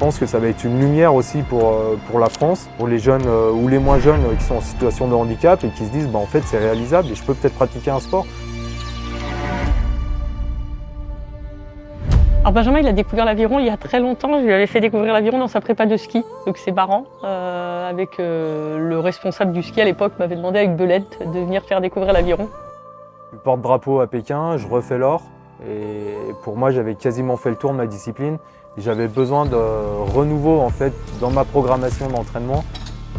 pense que ça va être une lumière aussi pour la France, pour les jeunes ou les moins jeunes qui sont en situation de handicap et qui se disent en fait c'est réalisable et je peux peut-être pratiquer un sport. Alors Benjamin, il a découvert l'aviron il y a très longtemps. Je lui avais fait découvrir l'aviron dans sa prépa de ski. Donc ses parents, avec le responsable du ski à l'époque, m'avaient demandé avec Belette de venir faire découvrir l'aviron. Je suis porte-drapeau à Pékin, je refais l'or. Et pour moi, j'avais quasiment fait le tour de ma discipline. J'avais besoin de renouveau en fait dans ma programmation d'entraînement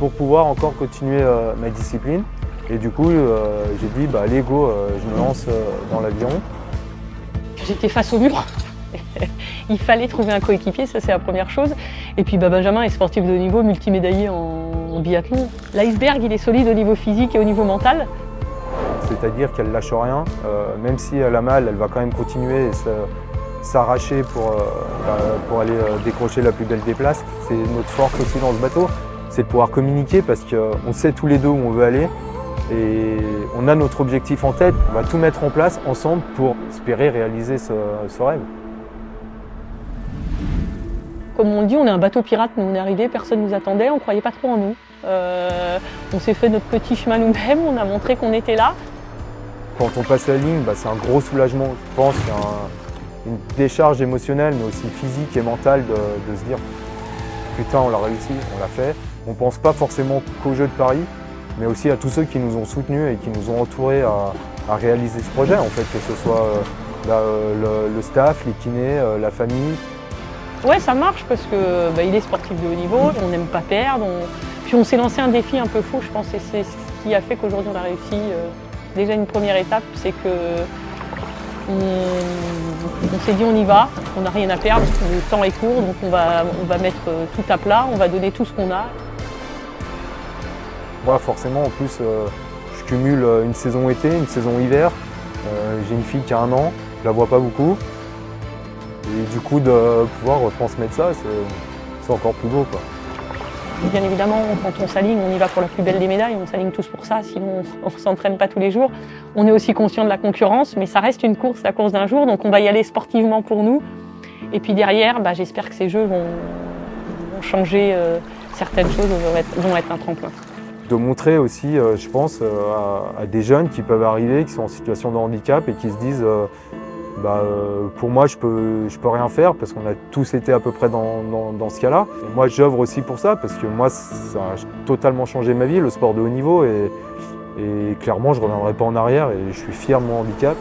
pour pouvoir encore continuer ma discipline. Et du coup, j'ai dit allez go, je me lance dans l'aviron. J'étais face au mur. Il fallait trouver un coéquipier, ça c'est la première chose. Et puis Benjamin est sportif de haut niveau, multimédaillé en biathlon. L'iceberg, il est solide au niveau physique et au niveau mental. C'est-à-dire qu'elle lâche rien, même si elle a mal, elle va quand même continuer et s'arracher pour aller décrocher la plus belle des places. C'est notre force aussi dans ce bateau, c'est de pouvoir communiquer parce qu'on sait tous les deux où on veut aller et on a notre objectif en tête. On va tout mettre en place ensemble pour espérer réaliser ce rêve. Comme on le dit, on est un bateau pirate, nous on est arrivés, personne ne nous attendait, on ne croyait pas trop en nous. On s'est fait notre petit chemin nous-mêmes, on a montré qu'on était là. Quand on passe la ligne, c'est un gros soulagement. Je pense qu'il y a une décharge émotionnelle, mais aussi physique et mentale de se dire putain, on l'a réussi, on l'a fait. On ne pense pas forcément qu'aux Jeux de Paris, mais aussi à tous ceux qui nous ont soutenus et qui nous ont entourés à réaliser ce projet, en fait, que ce soit le staff, les kinés, la famille. Ouais, ça marche parce que il est sportif de haut niveau, on n'aime pas perdre. Puis on s'est lancé un défi un peu fou, je pense, et c'est ce qui a fait qu'aujourd'hui on a réussi. Déjà une première étape, c'est que on s'est dit on y va, on n'a rien à perdre, le temps est court, donc on va mettre tout à plat, on va donner tout ce qu'on a. Moi forcément en plus je cumule une saison été, une saison hiver. J'ai une fille qui a 1 an, je la vois pas beaucoup. Et du coup de pouvoir retransmettre ça, c'est encore plus beau, quoi. Bien évidemment, quand on s'aligne, on y va pour la plus belle des médailles, on s'aligne tous pour ça, sinon on ne s'entraîne pas tous les jours. On est aussi conscient de la concurrence, mais ça reste une course, la course d'un jour, donc on va y aller sportivement pour nous. Et puis derrière, j'espère que ces Jeux vont changer certaines choses, vont être un tremplin. De montrer aussi, je pense, à des jeunes qui peuvent arriver, qui sont en situation de handicap et qui se disent pour moi, je peux rien faire parce qu'on a tous été à peu près dans ce cas-là. Et moi, j'œuvre aussi pour ça parce que moi, ça a totalement changé ma vie, le sport de haut niveau. Et clairement, je ne reviendrai pas en arrière et je suis fier de mon handicap.